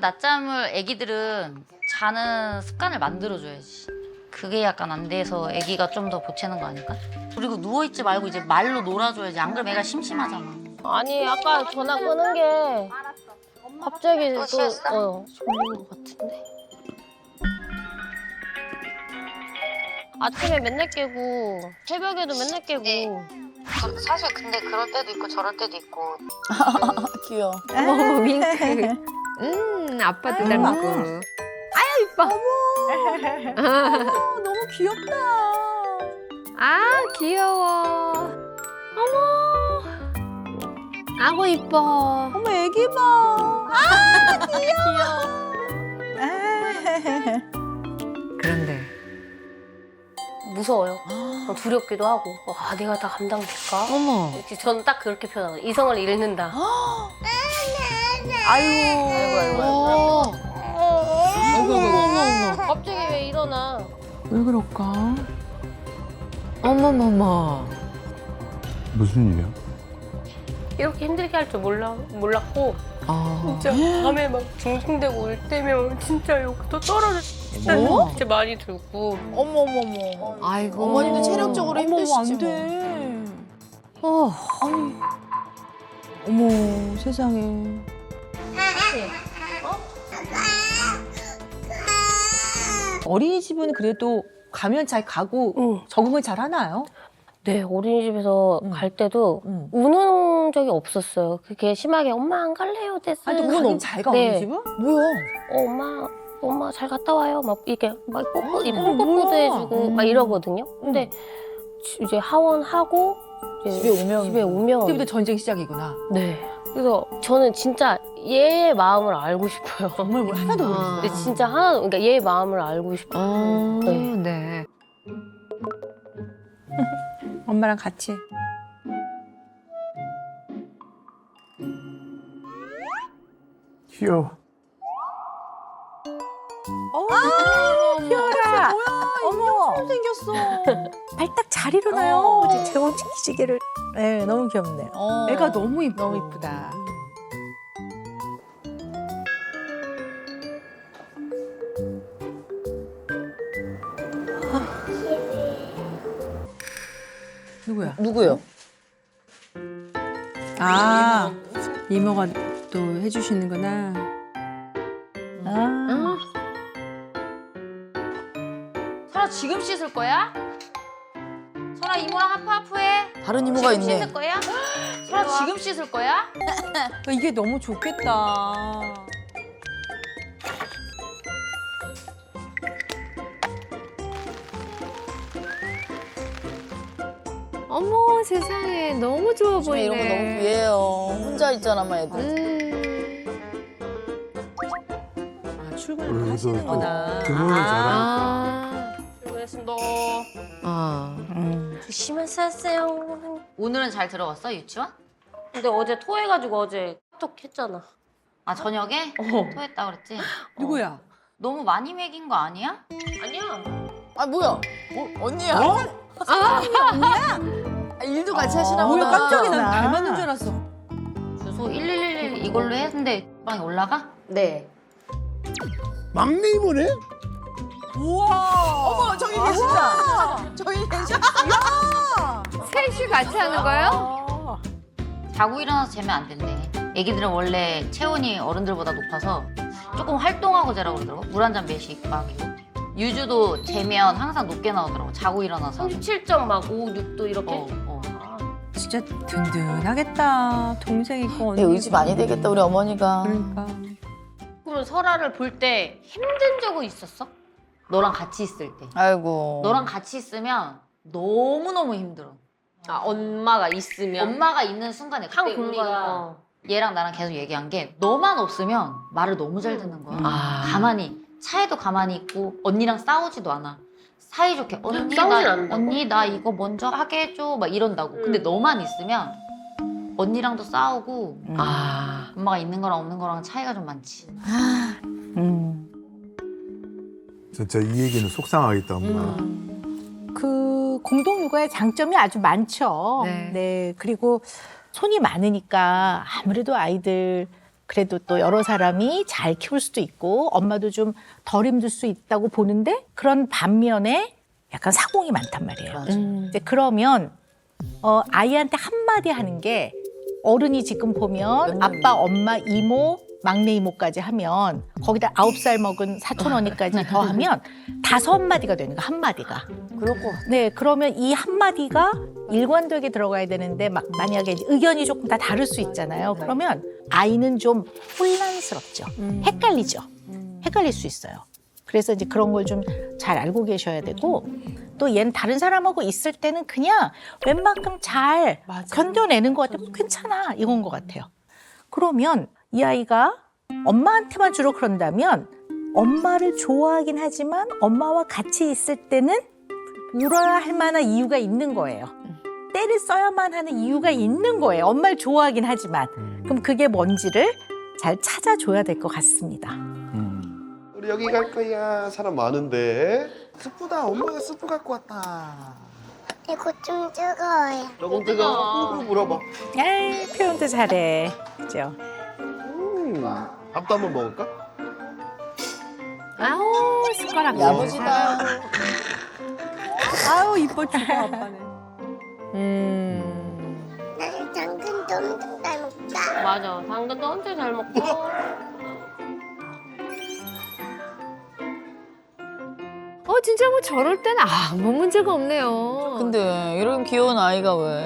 낮잠을 애기들은 자는 습관을 만들어줘야지. 그게 약간 안 돼서 애기가 좀 더 보채는 거 아닐까? 그리고 누워있지 말고 이제 말로 놀아줘야지. 안 그러면 애가 심심하잖아. 아니 아까 전화 끄는 게 갑자기 또 졸린 것 같은데. 아침에 맨날 깨고 새벽에도 맨날 깨고. 사실 근데 그럴 때도 있고 저럴 때도 있고. 귀여워. 어머 윙크. 아빠도 닮고. 아유 이뻐. 너무 귀엽다. 아 귀여워. 어머. 아고 이뻐. 어머 애기 봐. 아 귀여워. 그런데 무서워요. 두렵기도 하고. 와 내가 다 감당될까? 어머. 저는 딱 그렇게 표현하거든요. 이성을 잃는다. 아이고. 어머. 갑자기 왜 일어나? 왜 그럴까? 어머머머. 무슨 일이야? 이렇게 힘들게 할 줄 몰랐고 아. 진짜 밤에 막 징징대고 울 때면 진짜 여기도 떨어져 뭐? 진짜 많이 들고 어머머머. 아이고. 어머니도 체력적으로 힘드시지 안 뭐. 돼. 어머 세상에. 어린이집은 그래도 가면 잘 가고 응. 적응을 잘 하나요? 네 어린이집에서 갈 때도 응. 우는 적이 없었어요. 그게 심하게 엄마 안 갈래요 됐어요. 아니 또 가긴 잘 가, 네. 어린이집은? 뭐야? 엄마 잘 갔다 와요. 막 이렇게 막 뽀뽀 뭐야. 뽀뽀도 해주고 막 이러거든요. 근데 이제 하원하고 이제 집에 오면 그때부터 전쟁 시작이구나. 네. 그래서 저는 진짜 얘의 마음을 알고 싶어요. 정말 뭘 하나도 모르겠어. 근데 진짜 하나도 그러니까 얘의 마음을 알고 싶어요. 네. 네. 엄마랑 같이. 귀여워. 피어라. 어머. 처음 생겼어. 발딱 잘 일어나요. 이제 재혼식 기지개를. 네, 너무 귀엽네. 애가 너무 이뻐. 너무 이쁘다. 누구야? 누구요? 아, 이모가 또 해주시는구나. 아. 설아 지금 씻을 거야? 설아 이모랑 하프해. 다른 이모가 지금 있네. 씻을 거야? 설아 지금 씻을 거야? 이게 너무 좋겠다. 어머 세상에 너무 좋아 요즘에 보이네. 이런 거 너무 귀해요. 혼자 있잖아, 애들. 아, 출근을 그래서 하시는구나. 또 등원을 잘하니까. 아. 수고했습니다. 아. 조심하세요. 하세요. 오늘은 잘 들어갔어 유치원? 근데 어제 토해가지고 어제 카톡 했잖아. 아 저녁에? 토했다 그랬지? 누구야? 너무 많이 먹인 거 아니야? 아니야. 아, 뭐야? 언니야? 어? 아, 일도 같이 하시나 보다. 뭐야, 깜짝이야. 난 닮았는 줄 알았어. 주소 1111 이걸로 했는데 방에 올라가? 네. 막내 이모네? 우와. 어머, 저기 계신다. 저기 계셔. 셋이 같이 하는 거예요? 자고 일어나서 재면 안 된대. 애기들은 원래 체온이 어른들보다 높아서 조금 활동하고 자라고 그러더라고. 물 한 잔 매씩 막 이거. 유주도 재면 항상 높게 나오더라고. 자고 일어나서. 37점 막 5, 6도 이렇게. 어. 진짜 든든하겠다. 동생 있고 언니. 의지 많이 되겠다, 우리 어머니가. 그러니까. 그러면 설아를 볼 때 힘든 적은 있었어? 너랑 같이 있을 때. 아이고. 너랑 같이 있으면 너무너무 힘들어. 아 엄마가 있으면 엄마가 있는 순간에 한 그때 우리가 공간. 얘랑 나랑 계속 얘기한 게 너만 없으면 말을 너무 잘 듣는 거야. 아. 가만히 차에도 가만히 있고 언니랑 싸우지도 않아. 사이좋게 언니 싸우진 나 않는다고? 언니 나 이거 먼저 하게 해줘 막 이런다고. 근데 너만 있으면 언니랑도 싸우고 아. 엄마가 있는 거랑 없는 거랑 차이가 좀 많지. 진짜 이 얘기는 속상하겠다, 엄마. 그 공동 육아의 장점이 아주 많죠. 네. 네. 그리고 손이 많으니까 아무래도 아이들 그래도 또 여러 사람이 잘 키울 수도 있고 엄마도 좀 덜 힘들 수 있다고 보는데 그런 반면에 약간 사공이 많단 말이에요. 이제 그러면 아이한테 한마디 하는 게 어른이 지금 보면 아빠, 엄마, 이모, 막내 이모까지 하면 거기다 9살 먹은 사촌 언니까지 더하면 5마디가 되는 거야, 한마디가. 그럴 거. 네, 그러면 이 한마디가 일관되게 들어가야 되는데 만약에 의견이 조금 다 다를 수 있잖아요. 그러면 아이는 좀 혼란스럽죠. 헷갈리죠. 헷갈릴 수 있어요. 그래서 이제 그런 걸 좀 잘 알고 계셔야 되고 또 얘는 다른 사람하고 있을 때는 그냥 웬만큼 잘 견뎌내는 것 같아요. 괜찮아 이건 것 같아요. 그러면 이 아이가 엄마한테만 주로 그런다면 엄마를 좋아하긴 하지만 엄마와 같이 있을 때는 울어야 할 만한 이유가 있는 거예요. 때를 써야만 하는 이유가 있는 거예요. 엄마를 좋아하긴 하지만. 그럼 그게 뭔지를 잘 찾아줘야 될 것 같습니다. 우리 여기 갈 거야. 사람 많은데. 스프다. 엄마가 스프 갖고 왔다. 이거 좀 뜨거워요. 조금 뜨거워. 물어봐. 에이, 표현도 잘해. 그죠? 밥도 한번 먹을까? 아우 숟가락 야무지다. 아우 이뻐 죽어 아빠는. 나는 당근도 엄청 잘 먹다. 맞아. 당근도 엄청 잘 먹고. 진짜 뭐 저럴 땐 아무 문제가 없네요. 근데 이런 귀여운 아이가 왜?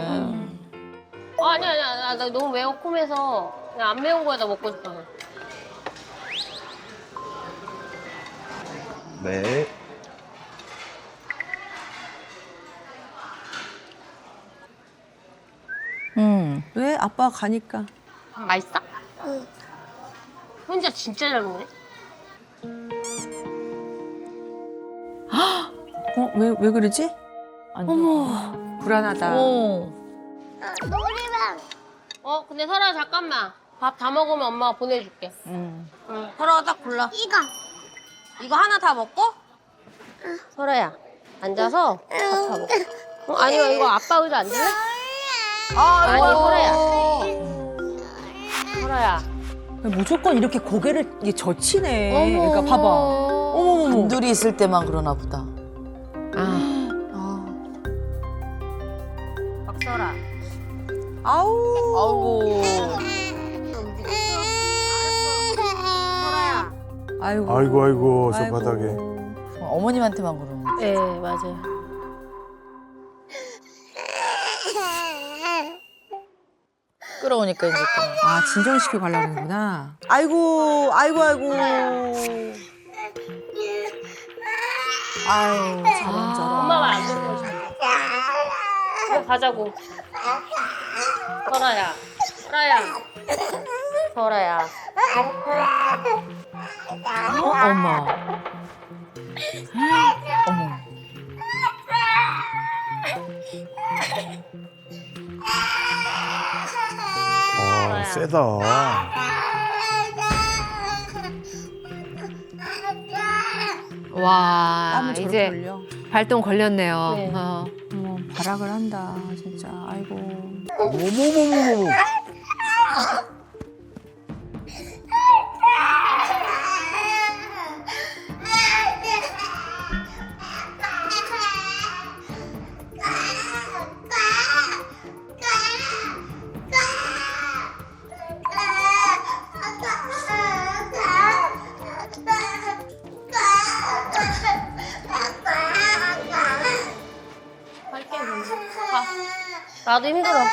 아니야. 나 너무 매콤해서 그냥 안 매운 거에다 먹고 싶어. 네. 왜 아빠가 가니까. 맛있어? 응. 혼자 진짜 잘 먹네. 왜 그러지? 어머 불안하다. 놀이방. 근데 설아 잠깐만. 밥 다 먹으면 엄마가 보내줄게. 응. 설아가 딱 골라. 이거 하나 다 먹고? 설아야, 앉아서 밥 다 먹어. 아니면 이거 아빠 의자 앉을래? 아니, 설아야. 설아야. 무조건 이렇게 고개를 이게 젖히네. 그러니까 봐봐. 어머머머. 단둘이 있을 때만 그러나 보다. 박설아. 아우. 설아야. 아이고. 저 바닥에. 어머님한테만 그러는 거. 네, 맞아요. 끌어오니까 이제 또. 아 진정시키고 가려고 하는구나. 아이고. 아유 저런. 엄마 말 안 듣는 거지. 집에 가자고. 설아야. 어머. 어머. 세다. 와 땀을 저렇게 이제 흘려. 발동 걸렸네요. 네. 어머 발악을 한다 진짜. 아이고. 어머머머머. 할게 가. 나도 힘들어. 가.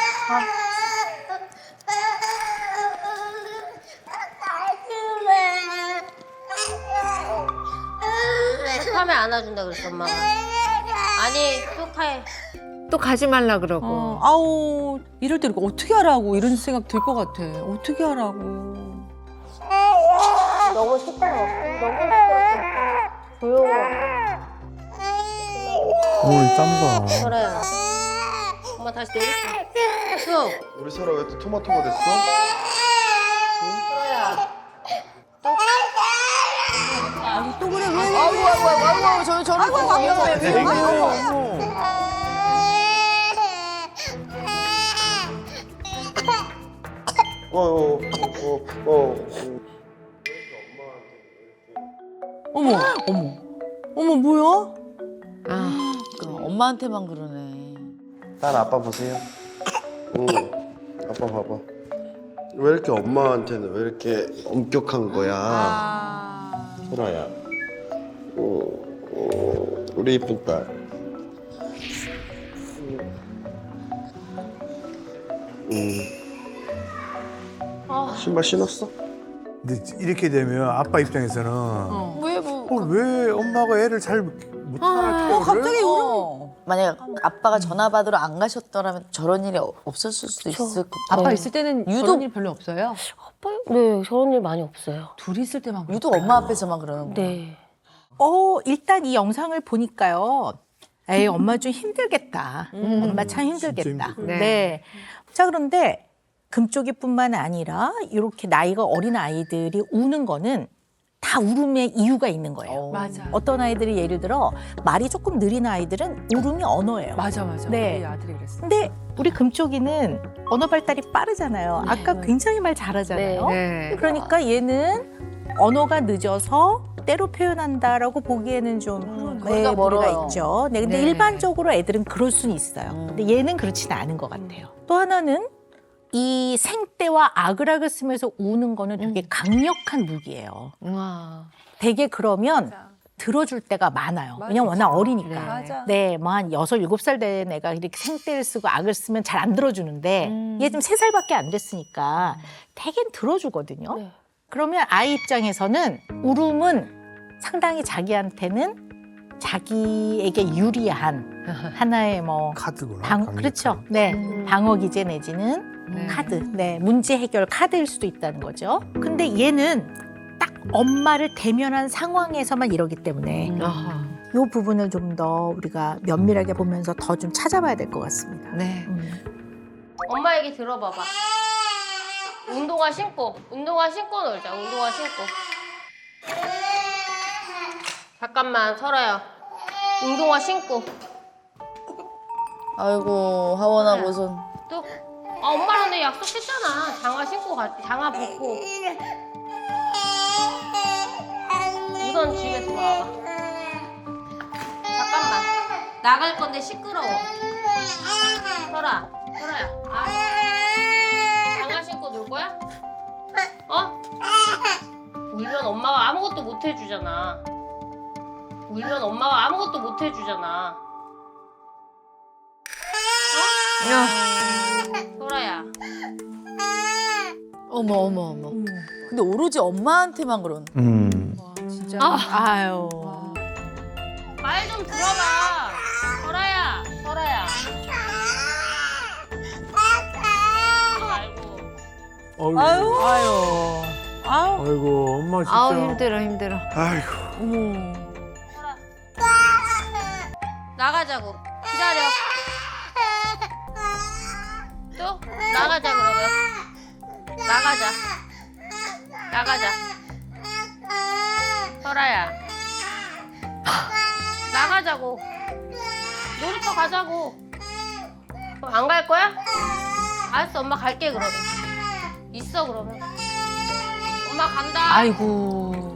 축하면 안아준다 그랬어 엄마가. 아니 축하해. 또 가지 말라 그러고. 아우 이럴 때 이거 어떻게 하라고 이런 생각 들 것 같아. 어떻게 하라고. 너무 시끄러워. 조용히. 어머니 짠다. 설아야. 엄마 다시 내릴게. 쭉. 우리 설아 왜 또 토마토가 됐어? 설아야. 또 그래 왜? 아이고, 저런 거 위험해. 어. 어머, 어머, 어머 뭐야? 엄마한테만 그러네. 딸 아빠 보세요. 아빠 봐봐. 왜 이렇게 엄마한테는 왜 이렇게 엄격한 거야? 소라야. 우리 이쁜 딸. 신발 신었어? 근데 이렇게 되면 아빠 입장에서는 왜 엄마가 애를 잘 못하나 갑자기 만약 아빠가 전화 받으러 안 가셨더라면 저런 일이 없었을 수도 있을 것 같아요. 아빠 있을 때는 유독- 저런 일 별로 없어요? 네, 저런 일 많이 없어요. 둘이 있을 때만 유독 엄마 앞에서만 그러는 거야. 네. 일단 이 영상을 보니까요. 에이, 엄마 좀 힘들겠다. 엄마 참 힘들겠다. 진짜 힘들겠다. 네. 자, 그런데 금쪽이뿐만 아니라 이렇게 나이가 어린 아이들이 우는 거는 다 울음의 이유가 있는 거예요. 맞아. 어떤 아이들이 예를 들어 말이 조금 느린 아이들은 울음이 언어예요. 맞아. 네. 우리 아들이 그랬어. 근데 우리 금쪽이는 언어 발달이 빠르잖아요. 아까 굉장히 말 잘하잖아요. 네. 그러니까 얘는 언어가 늦어서 때로 표현한다라고 보기에는 좀 거리가 무리가 멀어요. 있죠. 네, 근데 네. 일반적으로 애들은 그럴 수는 있어요. 근데 얘는 그렇지는 않은 것 같아요. 또 하나는 이 생떼와 아그락을 쓰면서 우는 거는 되게 강력한 무기예요. 와. 되게 그러면 들어줄 때가 많아요. 왜냐면 워낙 어리니까. 맞아. 네, 뭐 한 6, 7살 된 애가 이렇게 생떼를 쓰고 악을 쓰면 잘 안 들어주는데 얘 지금 3살밖에 안 됐으니까 되게 들어주거든요. 네. 그러면 아이 입장에서는 울음은 상당히 자기한테는 자기에게 유리한 하나의 뭐 카드구나. 그렇죠. 네, 방어 기제 내지는 네. 카드, 네, 문제 해결 카드일 수도 있다는 거죠. 근데 얘는 딱 엄마를 대면한 상황에서만 이러기 때문에 아하. 이 부분을 좀 더 우리가 면밀하게 보면서 더 좀 찾아봐야 될 것 같습니다. 네. 엄마 얘기 들어봐봐. 운동화 신고 놀자. 운동화 신고. 잠깐만, 설아야. 운동화 신고. 아이고 하원하고선 또. 엄마랑 내 약속했잖아. 장화 신고 장화 벗고. 우선 집에 들어와봐. 잠깐만. 나갈 건데 시끄러워. 설아야. 장화 신고 놀 거야? 어? 울면 엄마가 아무것도 못 해주잖아. 설아야. 어머. 근데 오로지 엄마한테만 그러는. 진짜. 아유. 말 좀 들어봐. 설아야. 아이고. 아이고 엄마 진짜. 아우 힘들어. 아이고. 나가자고. 기다려. 또? 나가자 그러면. 나가자. 설아야. 나가자고. 놀이터 가자고. 그럼 안 갈 거야? 알았어, 엄마 갈게 그러면. 있어 그러면. 엄마 간다. 아이고.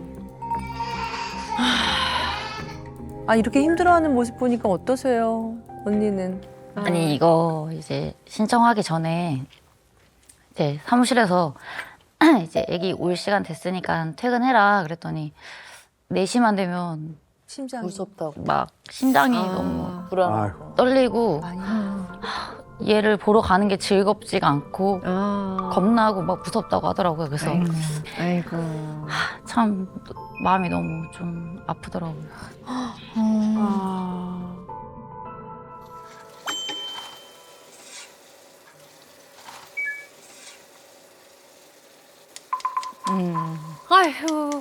이렇게 힘들어하는 모습 보니까 어떠세요, 언니는? 아니 이거 이제 신청하기 전에 이제 사무실에서 이제 애기 올 시간 됐으니까 퇴근해라 그랬더니 4시만 되면 심장이. 무섭다고. 막 심장이 너무 불안하고. 아이고. 떨리고 많이. 얘를 보러 가는 게 즐겁지가 않고 아. 겁나고 막 무섭다고 하더라고요. 그래서 아이고. 참 마음이 너무 좀 아프더라고요. 아휴.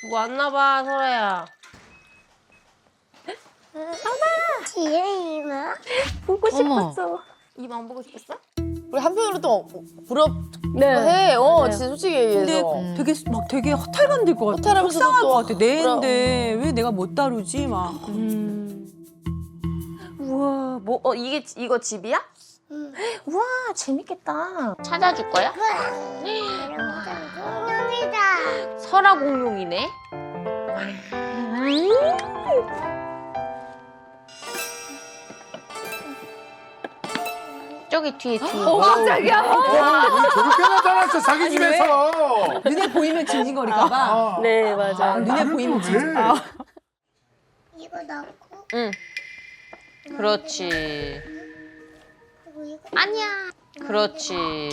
누구 왔나 봐, 설아야. 지혜 이마. 보고 싶었어. 이만 보고 싶었어? 우리 한편으로 또 부럽해. 네. 진짜 솔직히 얘기해서. 근데 되게 허탈감 들 것 같아. 허탈하면서도 속상할 또 것 같아. 내 애인데 왜 내가 못 다루지 막. 우와, 이거 집이야? 우와 재밌겠다. 찾아줄 거야? 공룡이다. 설아 공룡이네. 저기 뒤에. 깜짝이야. 와, 저렇게 나타났어 자기 집에서. 눈에 보이면 징징거릴까봐. 네, 맞아. 눈에 보이면 징징. 이거 넣고 응. 그렇지. 그리고 이거 아니야. 그렇지.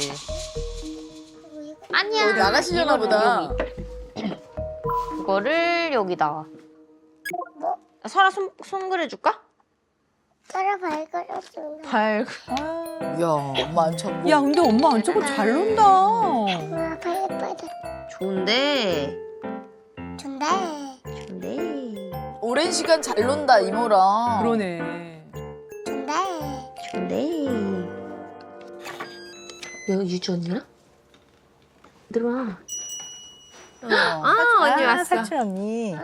그리고 이거 아니야. 어디 나가시려나 보다. 그거를 여기다. 설아 손 그려줄까? 따라 발그렸습니다. 발. 야, 엄마 안 찾고. 야, 근데 엄마 안 저거 잘 논다. 우와 예쁘다. 좋은데. 좋네. 좋은데. 오랜 시간 잘 논다, 이모랑. 그러네. 좋네. 좋은데. 여기 유주 언니야? 들어와. 언니 왔어. 사촌 언니.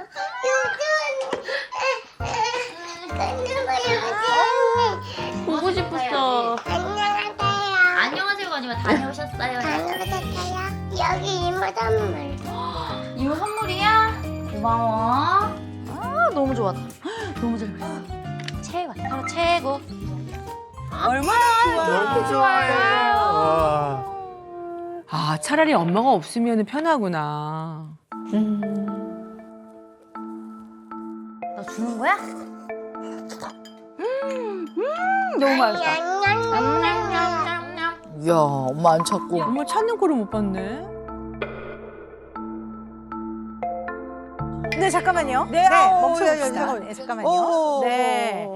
보고 싶었어. 안녕하세요. 안녕하세요, 거지만 다녀오셨어요. 안녕하세요. 여기 이모 선물. 이거 선물이야? 고마워. 아, 너무 좋았다. 너무 잘 그렸어. 최고, 바로 최고. 얼마나 좋아. 와. 아, 차라리 엄마가 없으면 편하구나. 너 주는 거야? 너무 맛있다. 야, 엄마 안 찾고. 엄마 찾는 꼴을 못 봤네. 네 잠깐만요. 네, 멈춰봅시다. 네, 잠깐만요. 네.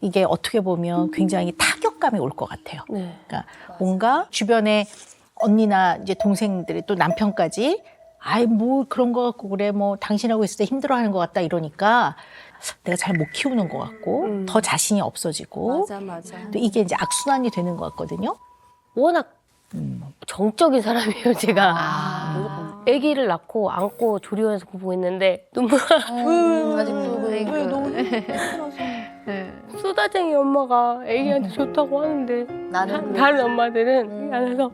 이게 어떻게 보면 굉장히 타격감이 올 것 같아요. 네. 그러니까 뭔가 주변에 언니나 이제 동생들이 또 남편까지 아이 뭐 그런 거 같고 그래 뭐 당신하고 있을 때 힘들어하는 것 같다 이러니까 내가 잘 못 키우는 것 같고 더 자신이 없어지고 맞아. 또 이게 이제 악순환이 되는 것 같거든요. 워낙 정적인 사람이에요, 제가. 아기를 낳고 안고 조리원에서 공부했는데 눈물 아직도 수다쟁이 엄마가 아기한테 좋다고 하는데 나는 다른 엄마들은 안에서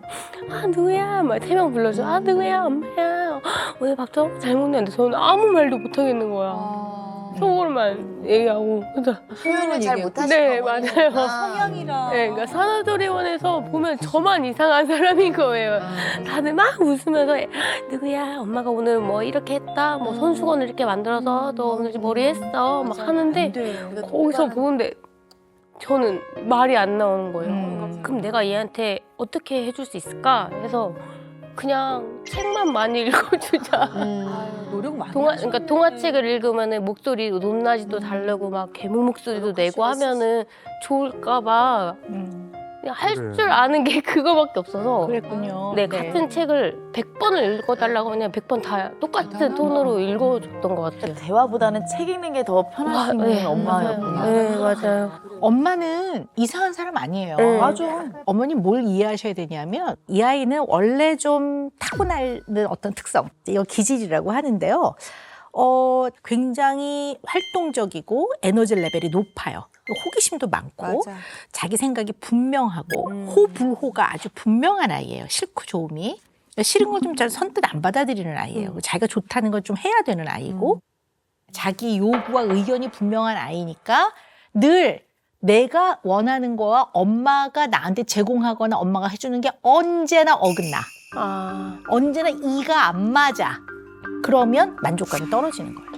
아 누구야 막 3명 불러줘. 아 누구야 엄마야 오늘 밥도 잘 먹는데 저는 아무 말도 못 하겠는 거야. 속으로만 얘기하고 그래서 표현을 잘 못하시는 네, 맞아요. 성향이라. 네, 그러니까 산후조리원에서 보면 저만 이상한 사람인 거예요. 다들 막 웃으면서 누구야 엄마가 오늘 뭐 이렇게 했다 뭐 손수건을 이렇게 만들어서 너 오늘 머리 했어 막 하는데 거기서 보는데 저는 말이 안 나오는 거예요. 그럼 내가 얘한테 어떻게 해줄 수 있을까 해서 그냥 책만 많이 읽어주자. 노력 많이 그러니까 동화책을 읽으면은 목소리 높낮이도 다르고 막 괴물 목소리도 내고 하면은 좋을까봐 할 그래. 줄 아는 게 그거밖에 없어서 그랬군요. 네, 같은 책을 100번을 읽어달라고 하면 100번 다 똑같은 톤으로 읽어줬던 것 같아요. 대화보다는 책 읽는 게 더 편하신 네, 엄마였구나. 네, 맞아요. 엄마는 이상한 사람 아니에요. 네. 맞아. 어머님 뭘 이해하셔야 되냐면 이 아이는 원래 좀 타고나는 어떤 특성, 이거 기질이라고 하는데요. 굉장히 활동적이고 에너지 레벨이 높아요. 호기심도 많고 자기 생각이 분명하고 호불호가 아주 분명한 아이예요. 싫고 좋음이. 싫은 걸 좀 잘 선뜻 안 받아들이는 아이예요. 자기가 좋다는 걸 좀 해야 되는 아이고 자기 요구와 의견이 분명한 아이니까 늘 내가 원하는 거와 엄마가 나한테 제공하거나 엄마가 해주는 게 언제나 어긋나. 언제나 이가 안 맞아. 그러면 만족감이 떨어지는 거예요.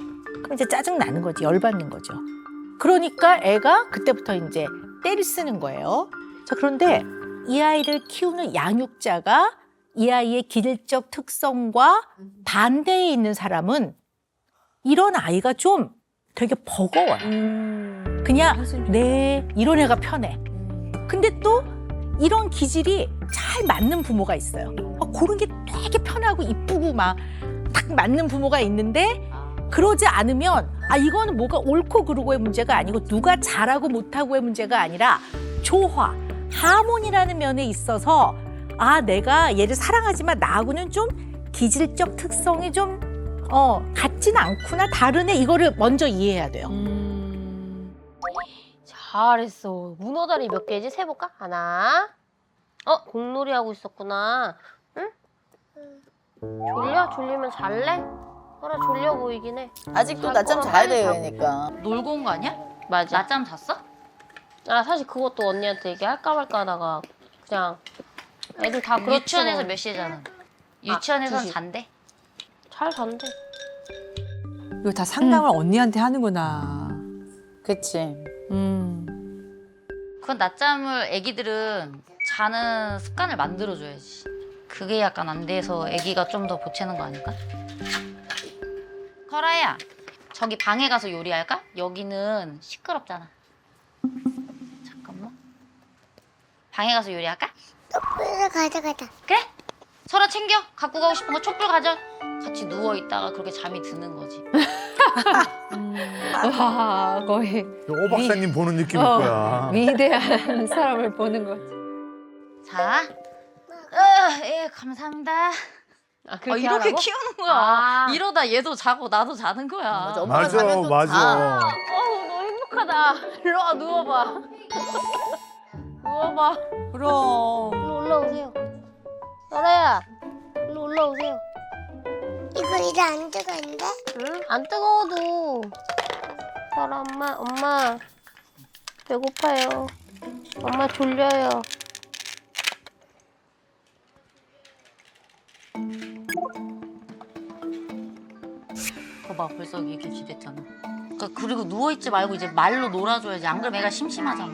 그럼 이제 짜증 나는 거지, 열받는 거죠. 그러니까 애가 그때부터 이제 때를 쓰는 거예요. 자, 그런데 이 아이를 키우는 양육자가 이 아이의 기질적 특성과 반대에 있는 사람은 이런 아이가 좀 되게 버거워요. 그냥 이런 애가 편해. 근데 또 이런 기질이 잘 맞는 부모가 있어요. 그런 게 되게 편하고 이쁘고 막 딱 맞는 부모가 있는데 그러지 않으면 이거는 뭐가 옳고 그르고의 문제가 아니고 누가 잘하고 못하고의 문제가 아니라 조화, 하모니라는 면에 있어서 내가 얘를 사랑하지만 나하고는 좀 기질적 특성이 좀 같지는 않구나, 다르네, 이거를 먼저 이해해야 돼요. 자, 잘했어. 문어다리 몇 개지? 세볼까? 하나. 공놀이 하고 있었구나. 응? 졸려? 졸리면 잘래? 설아 졸려 보이긴 해. 아직도 잘 낮잠 거면 자야 빨리 자고. 되니까. 놀고 온 거 아니야? 맞아. 낮잠 잤어? 아 사실 그것도 언니한테 얘기할까 말까 하다가 그냥 애들 다 그렇지 유치원에서 뭐. 몇 시에 자는? 유치원에선 2시. 잔대? 잘 잔대. 이거 다 상담을 언니한테 하는구나. 그치. 그건 낮잠을 애기들은 자는 습관을 만들어줘야지. 그게 약간 안 돼서 애기가 좀 더 보채는 거 아닐까? 설아야, 저기 방에 가서 요리할까? 여기는 시끄럽잖아. 잠깐만. 방에 가서 요리할까? 촛불을 가져가자. 그래? 설아 챙겨. 갖고 가고 싶은 거 촛불 가져. 같이 누워 있다가 그렇게 잠이 드는 거지. 와, 거의 오 박사님 보는 느낌일 거야. 위대한 사람을 보는 것 같아. 자, 예, 감사합니다. 그렇게 이렇게 하라고? 키우는 거야. 아. 이러다 얘도 자고 나도 자는 거야. 맞아. 엄마가 맞아, 자면 또 맞아. 자. 너무 행복하다. 일로 와 누워봐. 누워봐. 그럼. 일로 올라오세요. 설아야, 일로 올라오세요. 이거 이제 안 뜨거운데? 응? 안 뜨거워도. 설아 엄마 배고파요. 엄마 졸려요. 봐봐, 벌써 이렇게 기댔잖아. 그러니까 그리고 누워있지 말고 이제 말로 놀아줘야지. 안 그러면 애가 심심하잖아.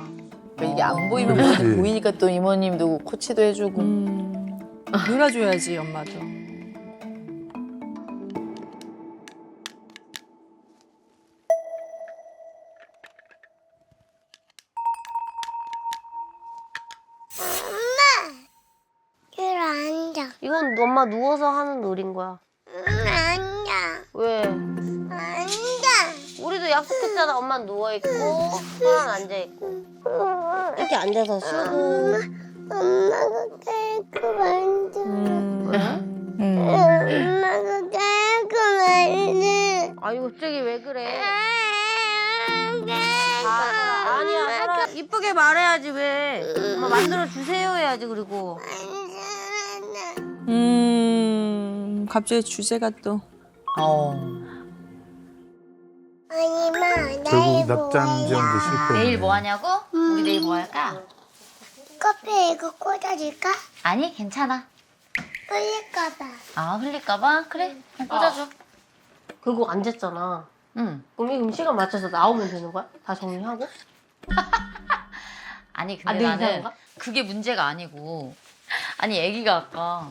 그러니까 이게 안 보이면 그렇지. 보이니까 또 이모님도 코치도 해주고. 놀아줘야지 엄마도. 이리 앉아. 이건 엄마 누워서 하는 놀인 거야. 앉아. 왜? 앉아. 우리도 약속했잖아. 엄마는 누워있고 설아는 앉아있고. 이렇게 앉아서 쉬고. 엄마가 케이크 만져. 왜? 엄마가 케이크 만져. 아유 갑자기 왜 그래? 아니야 설아 이쁘게 말해야지 왜. 엄마 만들어 주세요 해야지 그리고. 갑자기 주제가 또. 아니마, 내일 결국 뭐해? 낮잠쟁도 실패. 내일 뭐 하냐고? 우리 내일 뭐 할까? 커피 이거 꽂아줄까? 아니, 괜찮아. 흘릴까봐. 아, 흘릴까봐? 그래, 그럼 꽂아줘. 그거 앉았잖아. 응. 그럼 시간 맞춰서 나오면 되는 거야? 다 정리하고? 아니, 안 근데 돼, 나는 이상한가? 그게 문제가 아니고. 아니, 애기가 아까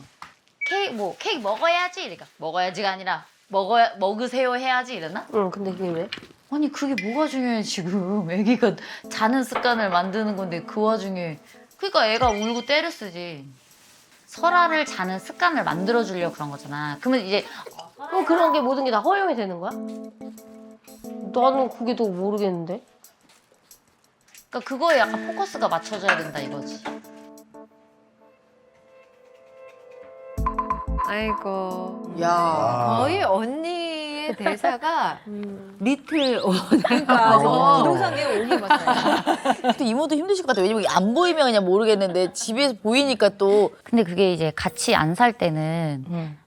케이크 먹어야지. 이러니까 먹어야지가 아니라 먹으세요 해야지 이랬나? 응 근데 그게 왜? 아니 그게 뭐가 중요해 지금. 애기가 자는 습관을 만드는 건데 그 와중에 그러니까 애가 울고 때를 쓰지. 설아를 자는 습관을 만들어주려고 그런 거잖아. 그러면 이제 그럼 그런 게 모든 게 다 허용이 되는 거야? 나는 그게 더 모르겠는데. 그러니까 그거에 약간 포커스가 맞춰져야 된다 이거지. 아이고. 야. 아. 거의 언니의 대사가 리틀 그러니까 어. 부동산 내 올린 것 같아요. 또 이모도 힘드실 것 같아. 왜냐면 안 보이면 그냥 모르겠는데 집에서 보이니까 또. 근데 그게 이제 같이 안 살 때는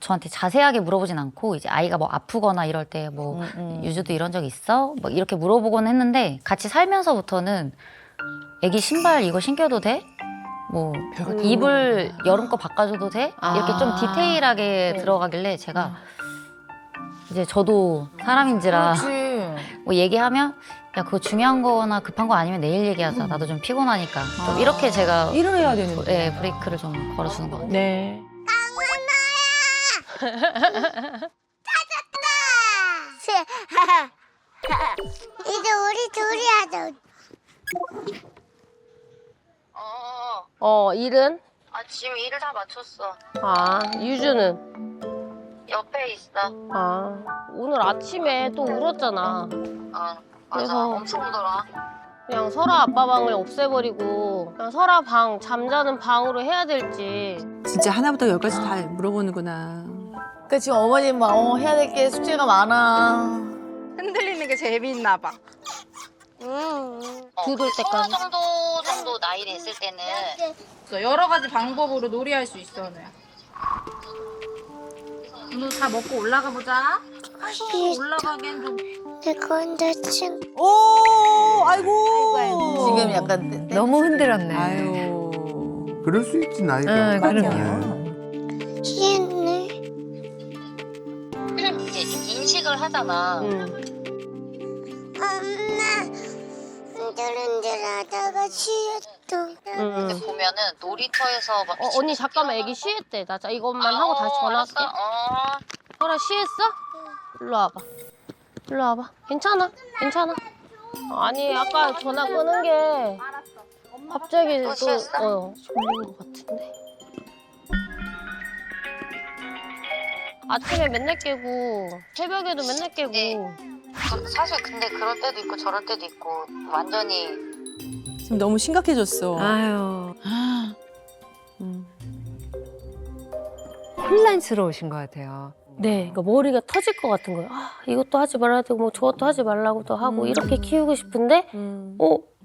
저한테 자세하게 물어보진 않고 이제 아이가 뭐 아프거나 이럴 때 뭐 유주도 이런 적 있어? 뭐 이렇게 물어보곤 했는데 같이 살면서부터는 애기 신발 이거 신겨도 돼? 뭐 이불 여름 거 바꿔줘도 돼? 이렇게 좀 디테일하게 들어가길래 제가 이제 저도 사람인지라 뭐 얘기하면 야 그거 중요한 거나 급한 거 아니면 내일 얘기하자. 나도 좀 피곤하니까. 좀 이렇게 제가 일을 해야 되는데. 네, 브레이크를 좀 걸어주는 것 같아요. 네. 이제 우리 둘이 하자. 일은? 아 지금 일을 다 마쳤어. 아 유주는? 옆에 있어. 아 오늘 아침에 또 울었잖아. 맞아. 그래서 엄청 울더라. 그냥 설아 아빠 방을 없애버리고 그냥 설아 방 잠자는 방으로 해야 될지. 진짜 하나부터 열까지 다 물어보는구나. 그러니까 지금 어머님 막 해야 될 게 숙제가 많아. 흔들리는 게 재미있나 봐. 두돌 때까지. 정도 나이 됐을 때는 여러 가지 방법으로 놀이할 수 있어, 은우야. 은우 다 먹고 올라가 보자. 올라가기엔 좀. 내가 혼자 친. 오, 아이고. 지금 약간 너무 흔들었네. 아유. 그럴 수 있지 나이가. 응, 그럼요. 네. 쉬었네. 이제 인식을 하잖아. 엄마, 흔들흔들 하다가 쉬었어. 근데 보면은 놀이터에서 막 언니 잠깐만 애기 쉬했대. 나 이것만 하고 다시 전화할게. 설아 쉬했어? 일로 와봐. 일로 와봐. 괜찮아. 괜찮아. 아니 아까 전화 끄는 게 갑자기 또 졸린 것 같은데. 아침에 맨날 깨고 새벽에도 맨날 깨고. 사실 근데 그럴 때도 있고 저럴 때도 있고 완전히 지금 너무 심각해졌어. 아유. 혼란스러우신 것 같아요. 네, 그러니까 머리가 터질 것 같은 거예요. 아, 이것도 하지 말아야 되고 뭐 저것도 하지 말라고도 하고 이렇게 키우고 싶은데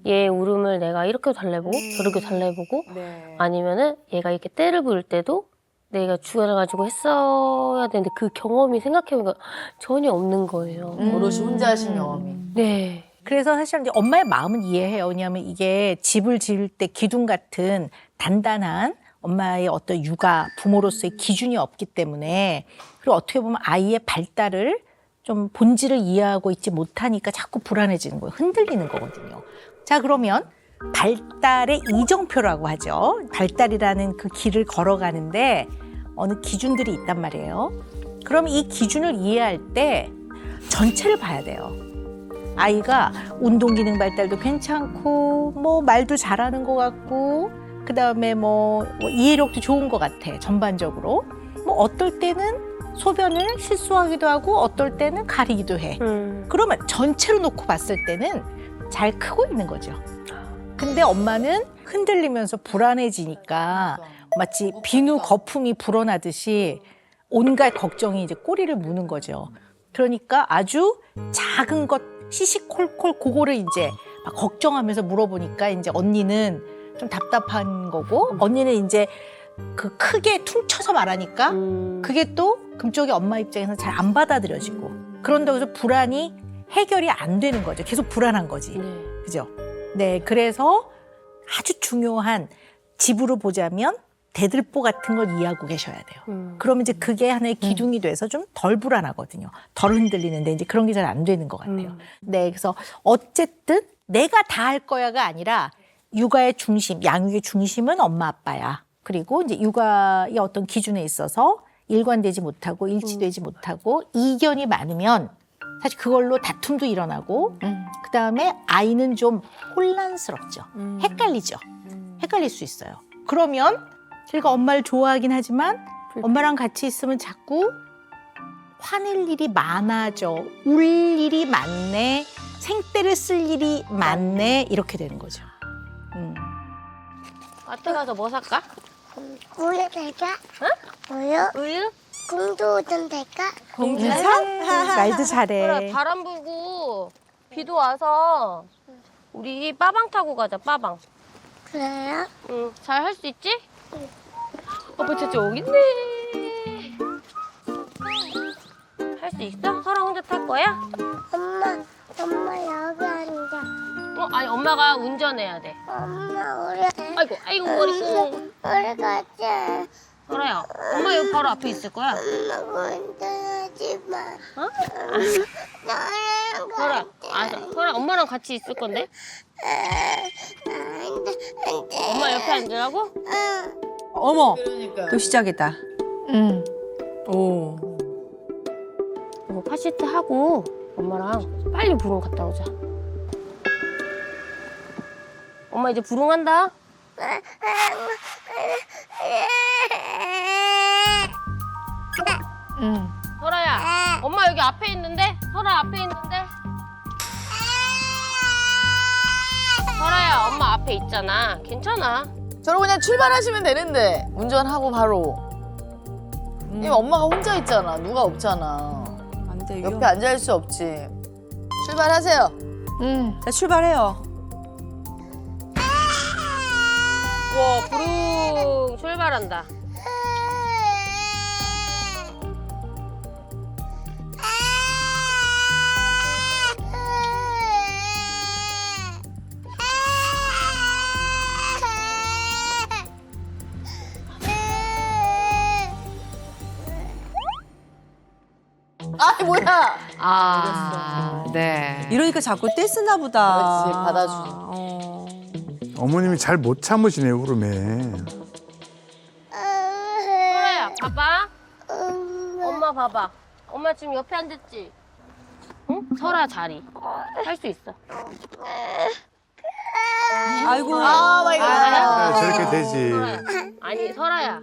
얘 울음을 내가 이렇게 달래보고 저렇게 달래보고 네. 아니면은 얘가 이렇게 때를 부을 때도 내가 주관해가지고 했어야 되는데 그 경험이 생각해보니까 전혀 없는 거예요. 어르신 혼자 하신 경험이. 네. 그래서 사실 이제 엄마의 마음은 이해해요. 왜냐하면 이게 집을 지을 때 기둥 같은 단단한 엄마의 어떤 육아 부모로서의 기준이 없기 때문에 그리고 어떻게 보면 아이의 발달을 좀 본질을 이해하고 있지 못하니까 자꾸 불안해지는 거예요. 흔들리는 거거든요. 자, 그러면 발달의 이정표라고 하죠. 발달이라는 그 길을 걸어가는데 어느 기준들이 있단 말이에요. 그럼 이 기준을 이해할 때 전체를 봐야 돼요. 아이가 운동기능 발달도 괜찮고 뭐 말도 잘하는 것 같고 그다음에 뭐 이해력도 좋은 것 같아. 전반적으로. 뭐 어떨 때는 소변을 실수하기도 하고 어떨 때는 가리기도 해. 그러면 전체로 놓고 봤을 때는 잘 크고 있는 거죠. 근데 엄마는 흔들리면서 불안해지니까 마치 비누 거품이 불어나듯이 온갖 걱정이 이제 꼬리를 무는 거죠. 그러니까 아주 작은 것 시시콜콜 그거를 이제 막 걱정하면서 물어보니까 이제 언니는 좀 답답한 거고 언니는 이제 그 크게 퉁쳐서 말하니까 그게 또 금쪽이 엄마 입장에서는 잘 안 받아들여지고 그런다고 해서 불안이 해결이 안 되는 거죠. 계속 불안한 거지. 그죠? 네, 그래서 아주 중요한 집으로 보자면 대들보 같은 걸 이해하고 계셔야 돼요. 그러면 이제 그게 하나의 기둥이 돼서 좀 덜 불안하거든요. 덜 흔들리는데 이제 그런 게 잘 안 되는 것 같아요. 네, 그래서 어쨌든 내가 다 할 거야가 아니라 육아의 중심, 양육의 중심은 엄마 아빠야. 그리고 이제 육아의 어떤 기준에 있어서 일관되지 못하고 일치되지 못하고 이견이 많으면 사실 그걸로 다툼도 일어나고 그다음에 아이는 좀 혼란스럽죠. 헷갈리죠. 헷갈릴 수 있어요. 그러면 제가 엄마를 좋아하긴 하지만 엄마랑 같이 있으면 자꾸 화낼 일이 많아져. 울 일이 많네. 생떼를 쓸 일이 많네. 이렇게 되는 거죠. 마트 가서 뭐 살까? 우유 될까? 우유? 우유? 공주 우동 될까? 말도 잘해. 그래, 바람 불고 비도 와서 우리 빠방 타고 가자, 빠방. 그래요? 응, 잘 할 수 있지? 아빠 진짜 여기 있네. 할 수 있어? 설아 혼자 탈 거야? 엄마 여기 앉아. 아니 엄마가 운전해야 돼. 엄마 우리 아이고 머리고. 우리 같이. 설아야, 엄마 여기 바로 앞에 있을 거야. 엄마 운전하지 마. 어? 나랑 설아, 같이. 설아 엄마랑 같이 있을 건데? 안돼. 엄마 옆에 앉으라고? 어머, 또 시작이다. 오. 이거 파시트 하고 엄마랑 빨리 부릉 갔다 오자. 엄마 이제 부릉한다. 설아야, 엄마 여기 앞에 있는데? 설아 앞에 있는데? 설아야, 엄마 앞에 있잖아. 괜찮아. 저로 그냥 출발하시면 되는데 운전하고 바로. 이 엄마가 혼자 있잖아. 누가 없잖아. 안 돼, 옆에 앉아 있을 수 없지. 출발하세요. 자, 출발해요. 와, 부릉 출발한다. 아 뭐야? 아, 네. 이러니까 자꾸 떼쓰나 보다. 그렇지, 받아주는. 어머님이 잘 못 참으시네 울음에. 설아야, 봐봐. 엄마 봐봐. 엄마 지금 옆에 앉았지? 응? 설아 자리. 할 수 있어. 아이고. 아 마이 갓. 저렇게 되지. 설아야. 아니, 설아야.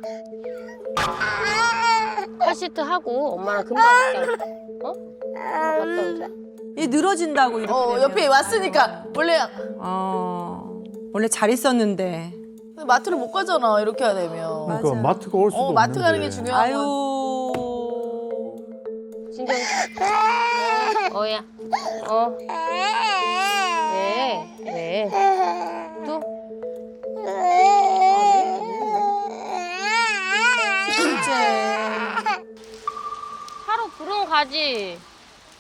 카시트 하고 엄마랑 금방 갔다 오자. 어? 갔다 오자. 얘 늘어진다고 이렇게 되면. 옆에 왔으니까 원래 원래 잘 있었는데. 마트를 못 가잖아 이렇게 해야 되면. 그러니까 마트가 올 수도 없는데. 마트 가는 게 중요한 거. 아유. 진정. 어야. 어. 왜? 또? 진짜. 하루 부릉 가지.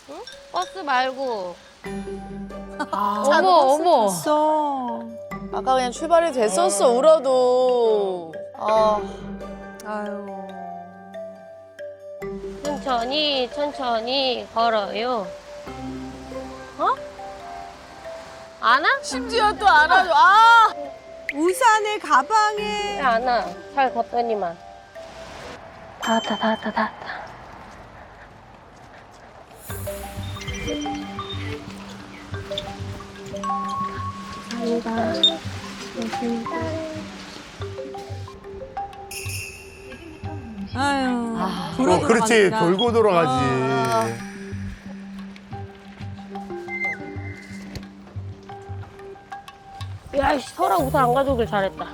응? 버스 말고. 어머. 있어. 아까 그냥 출발이 됐었어 울어도. 아 아유. 천천히 걸어요. 어? 안 와? 심지어 또 안아줘. 아 우산에 가방에. 왜 안 와? 잘 걷더니만. 다 왔다. 아유. 그렇지 돌아간다. 돌고 돌아가지. 야, 씨, 설아 우산 안 가져오길 잘했다.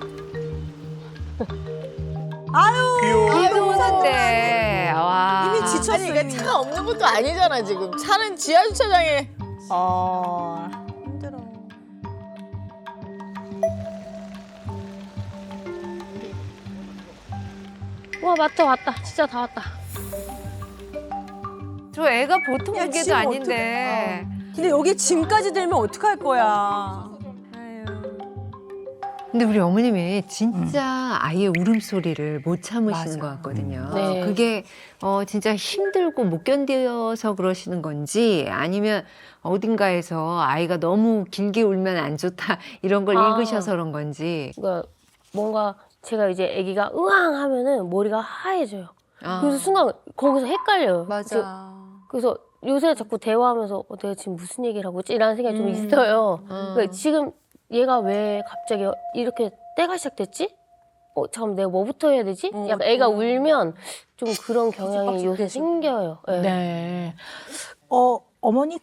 아유. 귀여워. 우산데. 와. 이미 지쳤어. 아니 그러니까 차가 없는 것도 아니잖아 지금. 차는 지하 주차장에. 힘들어. 와, 마트 왔다. 진짜 다 왔다. 저 애가 보통 야, 무게도 짐 아닌데. 근데 여기 짐까지 들면 어떡할 거야. 근데 우리 어머님이 진짜 아이의 울음소리를 못 참으시는 것 같거든요. 네. 그게 진짜 힘들고 못 견뎌서 그러시는 건지 아니면 어딘가에서 아이가 너무 길게 울면 안 좋다 이런 걸 아. 읽으셔서 그런 건지. 그러니까 뭔가 제가 이제 아기가 으앙 하면은 머리가 하얘져요. 아. 그래서 순간 거기서 헷갈려요. 맞아. 그래서 요새 자꾸 대화하면서 내가 지금 무슨 얘기를 하고 있지? 이라는 생각이 좀 있어요. 그러니까 지금 얘가 왜 갑자기 이렇게 때가 시작됐지? 잠깐만 내가 뭐부터 해야 되지? 약간 애가 울면 좀 그런 경향이 요새 생겨요. 네. 네. 어머니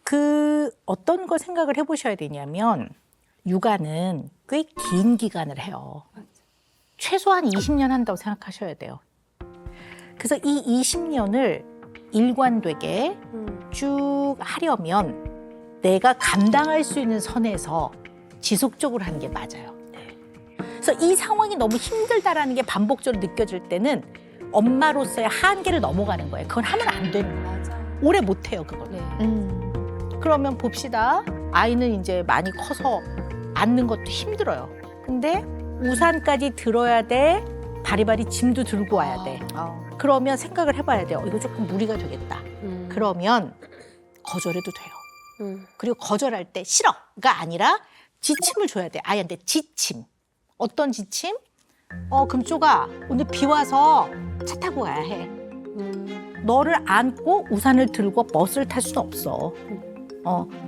어떤 걸 생각을 해보셔야 되냐면 육아는 꽤 긴 기간을 해요. 최소한 20년 한다고 생각하셔야 돼요. 그래서 이 20년을 일관되게 쭉 하려면 내가 감당할 수 있는 선에서 지속적으로 하는 게 맞아요. 그래서 이 상황이 너무 힘들다라는 게 반복적으로 느껴질 때는 엄마로서의 한계를 넘어가는 거예요. 그건 하면 안 되는 거예요. 오래 못 해요, 그걸. 그러면 봅시다. 아이는 이제 많이 커서 앉는 것도 힘들어요. 근데 우산까지 들어야 돼. 바리바리 짐도 들고 와야 돼. 그러면 생각을 해봐야 돼요. 이거 조금 무리가 되겠다. 그러면 거절해도 돼요. 그리고 거절할 때 싫어가 아니라 지침을 줘야 돼. 아이한테 지침. 어떤 지침? 금쪽아, 오늘 비 와서 차 타고 가야 해. 너를 안고 우산을 들고 버스를 탈 수는 없어.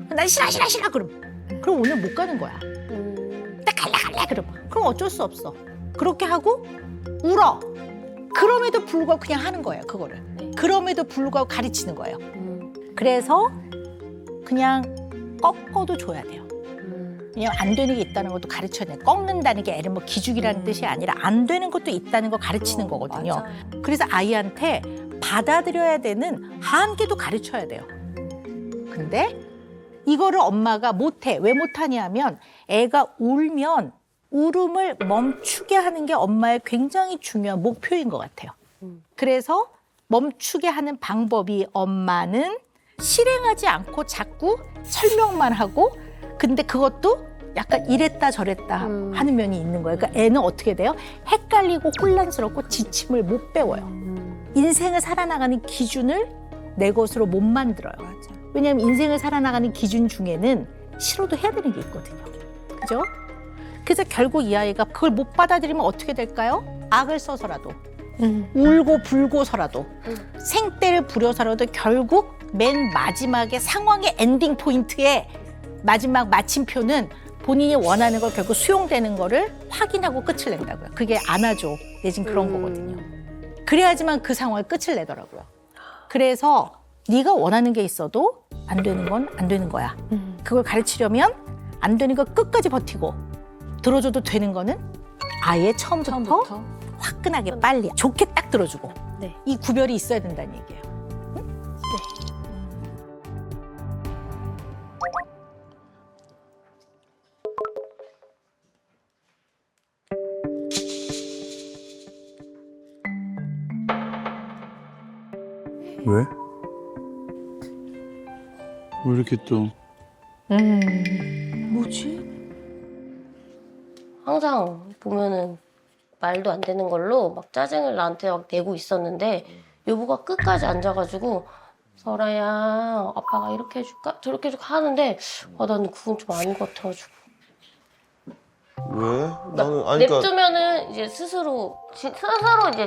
난 싫어. 그럼 오늘 못 가는 거야. 나 갈래. 그럼 어쩔 수 없어. 그렇게 하고 울어. 그럼에도 불구하고 그냥 하는 거예요, 그거를. 그럼에도 불구하고 가르치는 거예요. 그래서 그냥 꺾어도 줘야 돼요. 왜냐면 안 되는 게 있다는 것도 가르쳐야 돼요. 꺾는다는 게 애를 뭐 기죽이라는 뜻이 아니라 안 되는 것도 있다는 걸 가르치는 거거든요. 그래서 아이한테 받아들여야 되는 한계도 가르쳐야 돼요. 근데 이거를 엄마가 못해. 왜 못하냐면 애가 울면 울음을 멈추게 하는 게 엄마의 굉장히 중요한 목표인 것 같아요. 그래서 멈추게 하는 방법이 엄마는 실행하지 않고 자꾸 설명만 하고 근데 그것도 약간 이랬다 저랬다 하는 면이 있는 거예요. 그러니까 애는 어떻게 돼요? 헷갈리고 혼란스럽고 지침을 못 배워요. 인생을 살아나가는 기준을 내 것으로 못 만들어요. 왜냐하면 인생을 살아나가는 기준 중에는 싫어도 해야 되는 게 있거든요. 그죠? 그래서 결국 이 아이가 그걸 못 받아들이면 어떻게 될까요? 악을 써서라도 울고 불고서라도 생떼를 부려서라도 결국 맨 마지막에 상황의 엔딩 포인트에 마지막 마침표는 본인이 원하는 걸 결국 수용되는 거를 확인하고 끝을 낸다고요. 그게 안아줘 내진 그런 거거든요. 그래야지만 그 상황의 끝을 내더라고요. 그래서 네가 원하는 게 있어도 안 되는 건 안 되는 거야. 그걸 가르치려면 안 되는 거 끝까지 버티고 들어줘도 되는 거는 아예 처음부터 화끈하게 빨리 좋게 딱 들어주고 이 구별이 있어야 된다는 얘기예요. 왜? 왜 이렇게 또? 뭐지? 항상 보면은 말도 안 되는 걸로 막 짜증을 나한테 막 내고 있었는데 여보가 끝까지 앉아가지고 설아야 아빠가 이렇게 해줄까 저렇게 해줄까 하는데 나는 그건 좀 아닌 것 같아가지고 왜? 나는 아니 그러니까 냅두면은 이제 스스로 이제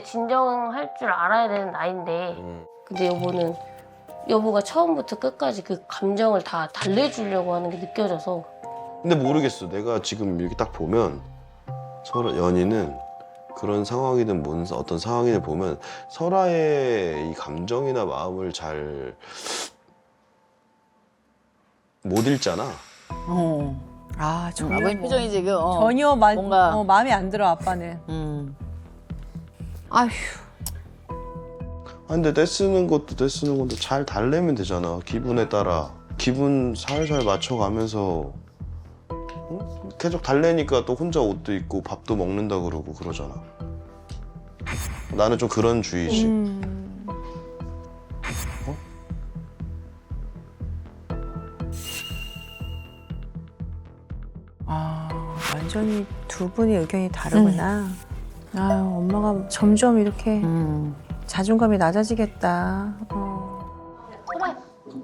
진정할 줄 알아야 되는 나이인데 근데 여보는 여보가 처음부터 끝까지 그 감정을 다 달래주려고 하는 게 느껴져서 근데 모르겠어. 내가 지금 이렇게 딱 보면 서로 연희는 그런 상황이든 어떤 상황이든 보면 설아의 이 감정이나 마음을 잘 못 읽잖아. 아, 전혀 아버님 표정이 지금 전혀 뭔가 마음에 안 들어 아빠는. 아휴. 근데 떼쓰는 것도 잘 달래면 되잖아. 기분에 따라 기분 살살 맞춰가면서 응? 계속 달래니까 또 혼자 옷도 입고 밥도 먹는다 그러고 그러잖아. 나는 좀 그런 주의지. 완전히 두 분의 의견이 다르구나. 아, 엄마가 점점 이렇게 자존감이 낮아지겠다. 설아야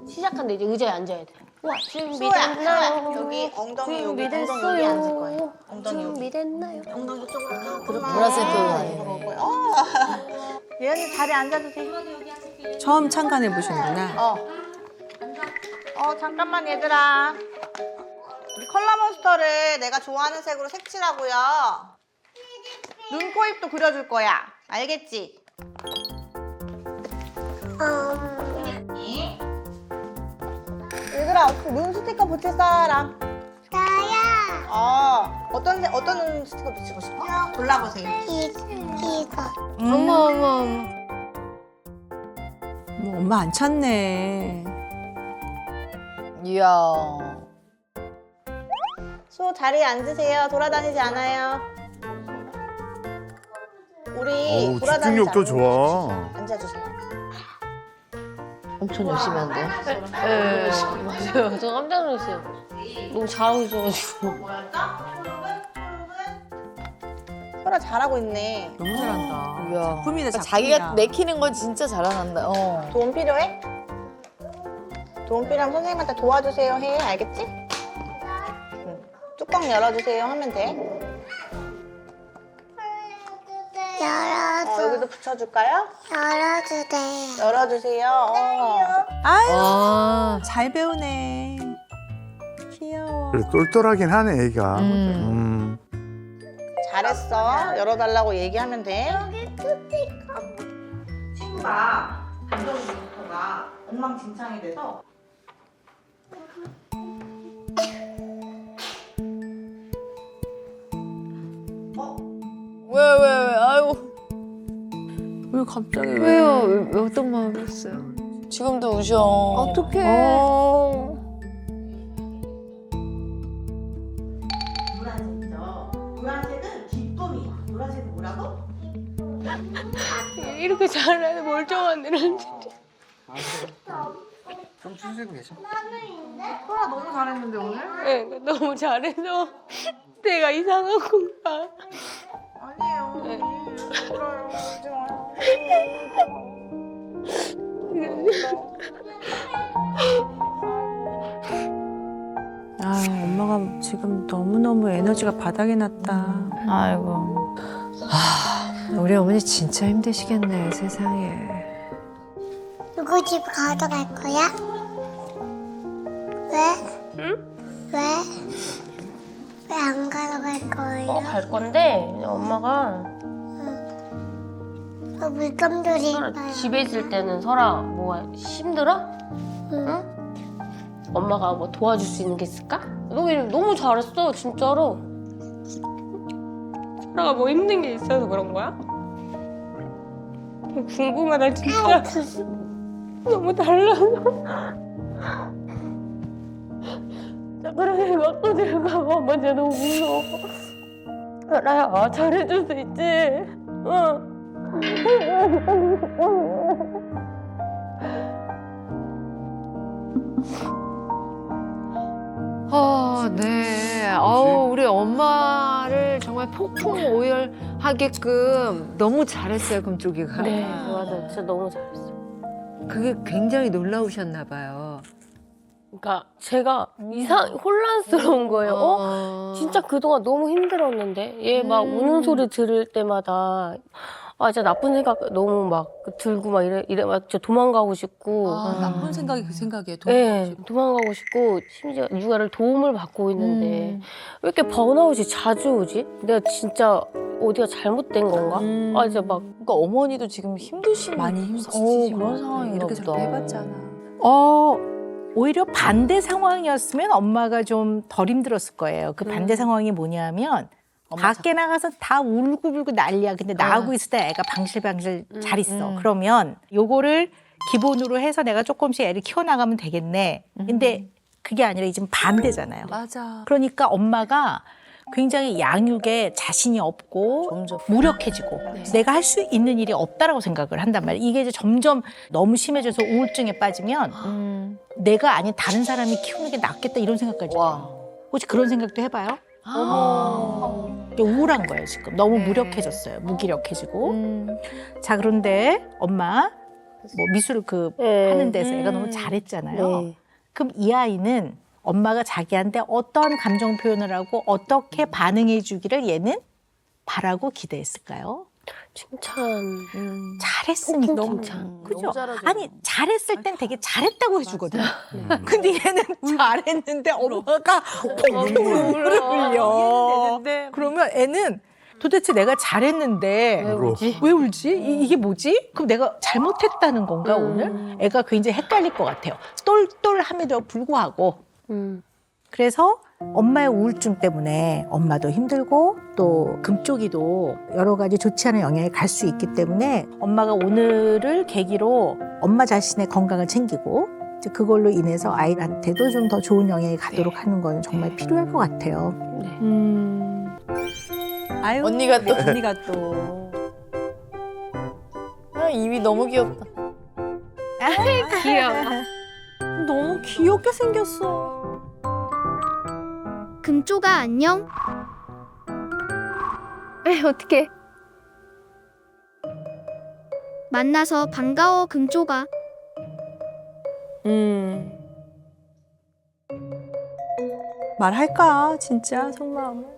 시작한데 이제 의자에 앉아야 돼. 와 준비됐나요? 여기 엉덩이 여기 준비됐어요. 여기 앉을 거예요. 엉덩이 여기. 준비됐나요? 엉덩이 쪽으로 보라색 표현. 예언이 자리에 앉아도 돼. 처음 참관해 보시는구나. 잠깐만 얘들아. 우리 컬러 몬스터를 내가 좋아하는 색으로 색칠하고요. 눈, 코, 입도 그려줄 거야. 알겠지? 얘들아, 눈 스티커 붙일 사람? 나야. 어떤 눈 스티커 붙이고 싶어? 골라보세요. 이거. 어머 뭐 엄마 안 찾네. 이야. 수호 자리에 앉으세요. 돌아다니지 않아요. 우리 어우, 돌아다니지 집중력도 않아요. 좋아. 앉아주세요. 엄청 열심히 한대요. 네 맞아요. 저 깜짝 놀랐어요. 너무 잘하고 있어가지고. 소라 잘하고 있네. 너무 잘한다. 이야. 작품이다, 그러니까 작품이야. 자기가 내키는 건 진짜 잘한다. 도움 필요해? 도움 필요하면 선생님한테 도와주세요 해. 알겠지? 응. 뚜껑 열어주세요 하면 돼. 열어줘. 여기도 붙여줄까요? 열어주세요. 열어주세요. 아유, 잘 배우네. 귀여워. 그래, 똘똘하긴 하네, 애가. 잘했어. 열어달라고 얘기하면 돼. 친구가 감정 모니터가 엉망진창이 돼서 왜? 아유. 왜 갑자기 왜요? 왜 어떤 마음이었어요? 지금도 우셔. 어떡해. 이렇게 잘하는 멀쩡한 애는 진짜. 좀 쉬시고 계셔. 소라 너무 잘했는데 오늘? 네, 너무 잘해서 내가 이상한 건가? 아니에요. 네. 그래요. 이제 와요. 아, 엄마가 지금 너무너무 에너지가 바닥이 났다. 아이고. 우리 어머니 진짜 힘드시겠네, 세상에. 누구 집 가져갈 거야? 왜? 응? 왜? 왜 안 가져갈 거예요? 갈 건데 엄마가 물감들이 설아 집에 있을 때는 설아 뭐가 힘들어? 응? 엄마가 뭐 도와줄 수 있는 게 있을까? 너무 잘했어 진짜로. 설아가 뭐 힘든 게 있어서 그런 거야? 궁금하다 진짜. 너무 달라서. 그래 맞고 들어가고 엄마 진짜 너무 무서워. 설아야 잘해줄 수 있지? 응. 네. 우리 엄마를 정말 폭풍 오열하게끔 너무 잘했어요, 금쪽이가. 네, 맞아. 진짜 너무 잘했어. 그게 굉장히 놀라우셨나 봐요. 그러니까 제가 혼란스러운 거예요. 진짜 그동안 너무 힘들었는데 얘 막 우는 소리 들을 때마다 진짜 나쁜 생각 너무 막 들고 막 이래 막 진짜 도망가고 싶고. 나쁜 생각이 그 생각이에요. 네, 도망가고 싶고 심지어 육아를 도움을 받고 있는데 왜 이렇게 번아웃이 자주 오지? 내가 진짜 어디가 잘못된 건가? 진짜 막 그러니까 어머니도 지금 힘드신 많이 힘드시지. 그런 상황인가 이렇게 저렇게 보다. 해봤잖아. 오히려 반대 상황이었으면 엄마가 좀 덜 힘들었을 거예요. 그 반대 상황이 뭐냐면 밖에 나가서 다 울고불고 난리야. 근데 나하고 있을 때 애가 방실방실 잘 있어. 그러면 요거를 기본으로 해서 내가 조금씩 애를 키워나가면 되겠네. 근데 그게 아니라 지금 반대잖아요. 맞아. 그러니까 엄마가 굉장히 양육에 자신이 없고 점점. 무력해지고 내가 할 수 있는 일이 없다라고 생각을 한단 말이에요. 이게 이제 점점 너무 심해져서 우울증에 빠지면 내가 아닌 다른 사람이 키우는 게 낫겠다 이런 생각까지 해요. 혹시 그런 생각도 해봐요? 이게 우울한 거예요 지금. 너무 무력해졌어요. 무기력해지고. 자 그런데 엄마 뭐 미술 하는 데서 애가 너무 잘했잖아요. 그럼 이 아이는 엄마가 자기한테 어떤 감정 표현을 하고 어떻게 반응해 주기를 얘는 바라고 기대했을까요? 칭찬. 잘했으니까. 너무 그죠? 너무 잘하죠. 아니 잘했을 땐 되게 잘했다고 해주거든. 근데 얘는 잘했는데 엄마가 눈물을 흘려. 그러면 애는 도대체 내가 잘했는데 왜 울지? 이게 뭐지? 그럼 내가 잘못했다는 건가 오늘? 애가 굉장히 헷갈릴 것 같아요. 똘똘함에도 불구하고. 그래서 엄마의 우울증 때문에 엄마도 힘들고 또 금쪽이도 여러 가지 좋지 않은 영향이 갈 수 있기 때문에 엄마가 오늘을 계기로 엄마 자신의 건강을 챙기고 이제 그걸로 인해서 아이한테도 좀 더 좋은 영향이 가도록 하는 건 정말 필요할 것 같아요. 아유, 언니가 또. 언니가 또. 입이 너무 귀엽다. 귀여워. 너무 귀엽게 생겼어. 금쪽아 안녕? 어떡해. 만나서 반가워 금쪽아. 말할까 진짜 속마음을.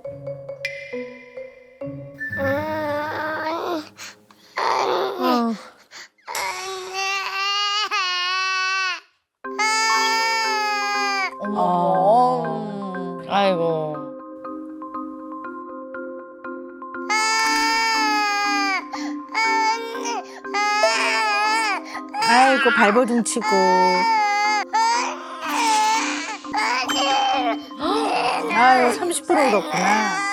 아이고. 아이고 발버둥치고. 아유 30% 울었구나.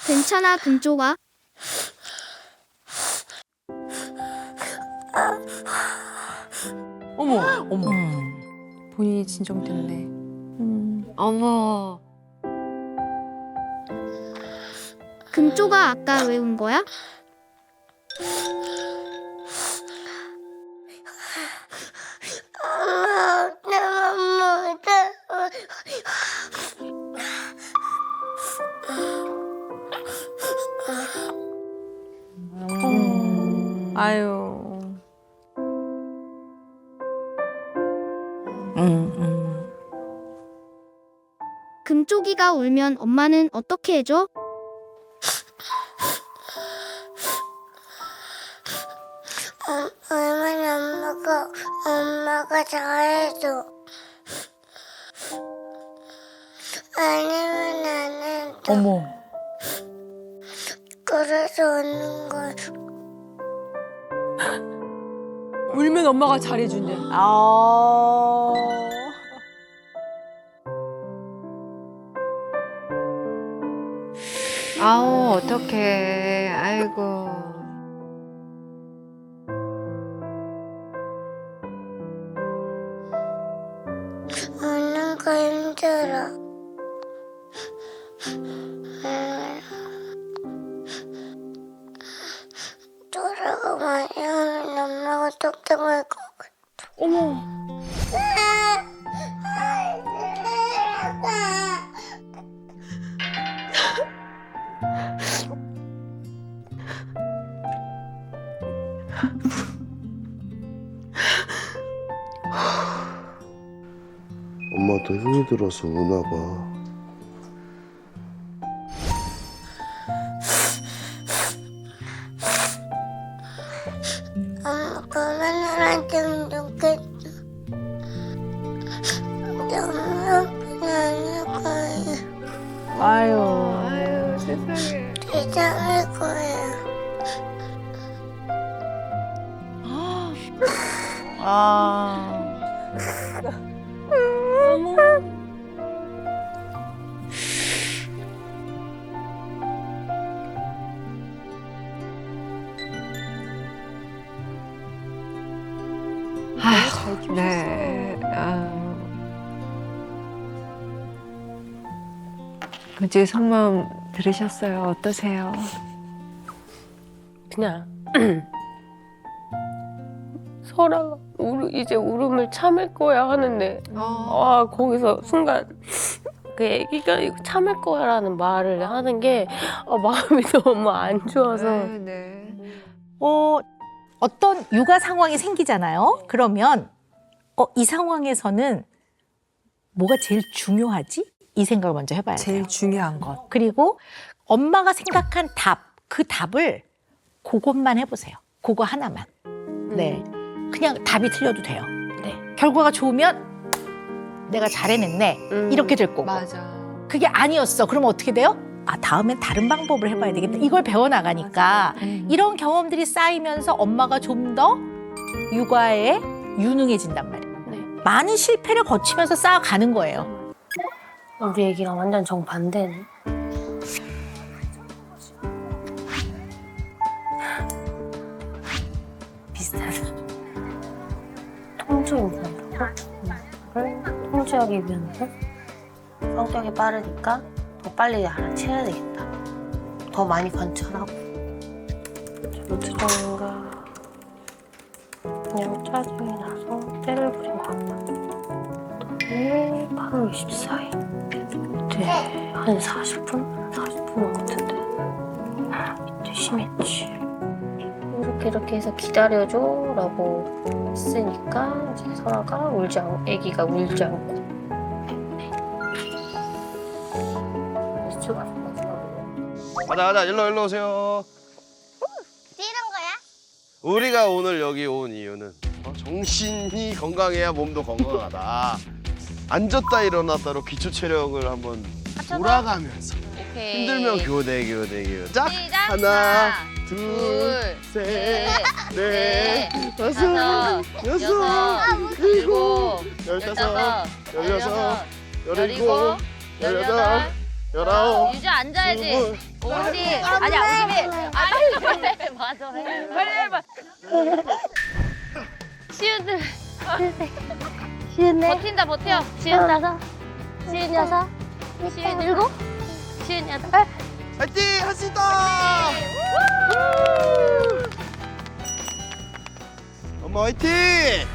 괜찮아 금쪽아. 어머. 어머. 본인이 진정됐네. 어머. 금쪽아 아까 왜 운 거야? 아유. 금쪽이가 울면 엄마는 어떻게 해줘? 울면 엄마가 잘해줘. 아니면 나는 어머. 그래서 우는 거야. 울면 엄마가 잘해준대. 아. 아우, 어떡해. 아이고. 우는 거 힘들어. 돌아가 많이 하면 엄마가 똑똑할 것 같아. 어머. 엄마도 힘이 들어서 우나 봐. 엄마가 맨날 한테면 좋겠다. 엄마는 아닐 거야. 아유. 세상에. 대장일 거야. 아. 아휴, 네. 이제 속마음 들으셨어요? 어떠세요? 그냥 설아가 이제 울음을 참을 거야 하는데 거기서 순간 그 애기가 이거 참을 거야라는 말을 하는 게 마음이 너무 안 좋아서 네. 어떤 육아 상황이 생기잖아요. 그러면 이 상황에서는 뭐가 제일 중요하지? 이 생각을 먼저 해봐야 돼요. 제일 중요한 것. 그리고 엄마가 생각한 답, 그 답을 그것만 해보세요. 그거 하나만. 네. 그냥 답이 틀려도 돼요. 네. 결과가 좋으면 내가 잘해냈네. 이렇게 될 거고. 맞아. 그게 아니었어. 그러면 어떻게 돼요? 다음엔 다른 방법을 해봐야 되겠다. 이걸 배워나가니까 이런 경험들이 쌓이면서 엄마가 좀 더 육아에 유능해진단 말이에요. 네. 많은 실패를 거치면서 쌓아가는 거예요. 우리 애기랑 완전 정반대네. 비슷하다. 통증이 된다고? 통제하기 위한 거? 성격이 빠르니까 더 빨리 알아채야 되겠다. 더 많이 관찰하고. 잘못했던가 그냥 짜증이 나서 때를 부린 것 같다. 오늘 8월 24일. 네, 한 40분? 40분 같은데. 이때 심했지. 이렇게 해서 기다려줘 라고 했으니까 이제 설아가 애기가 울지 않고 가자 일로 오세요. 뛰는 거야? 우리가 오늘 여기 온 이유는 정신이 건강해야 몸도 건강하다. 앉았다 일어났다로 기초 체력을 한번 돌아가면서 오케이. 힘들면 교대 짝 시작. 하나 둘셋넷 다섯 여섯 일곱 열다섯 열여섯 열일곱 열여덟 열아홉 유주 앉아야지. 50. 아니야 51. 빨리 맞아. 빨리 해봐. 시우들 쉬운네. 버틴다 버텨. 56, 56, 57, 58. 화이팅! 할 수 있다! 엄마 화이팅!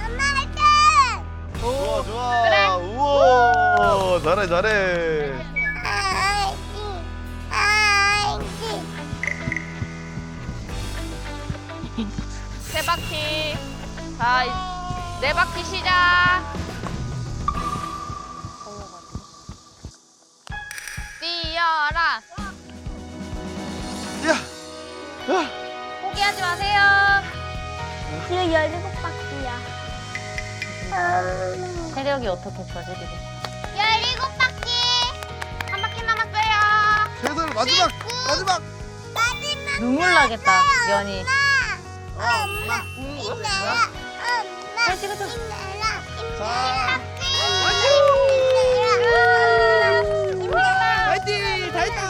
엄마 화이팅! 좋아 좋아. 우와 잘해 잘해. 화이팅! 화이팅! 세 바퀴. 자, 네 바퀴 시작. 뛰어라. 야. 포기하지 마세요. 지금 17바퀴야. 체력이 어떻게 좋아지게 돼? 17바퀴! 한 바퀴 남았어요. 최선 마지막 마지막. 눈물 나겠다, 연이. 엄마, 힘내라. 엄마, 힘내라. 자. 힘내라. 화이팅! 다 했다.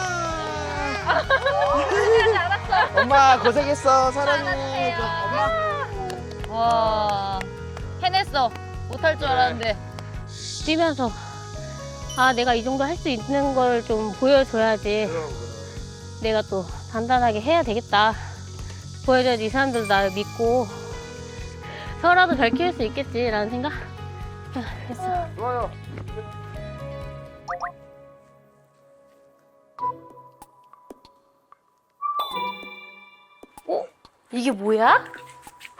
엄마 고생했어 사랑해. 엄마. 와, 해냈어. 못할 줄 알았는데. 뛰면서 내가 이 정도 할 수 있는 걸 좀 보여줘야지. 내가 또 단단하게 해야 되겠다. 보여줘야지 이 사람들도 나를 믿고 서라도 잘 키울 수 있겠지라는 생각. 됐어. 좋아요. 이게 뭐야?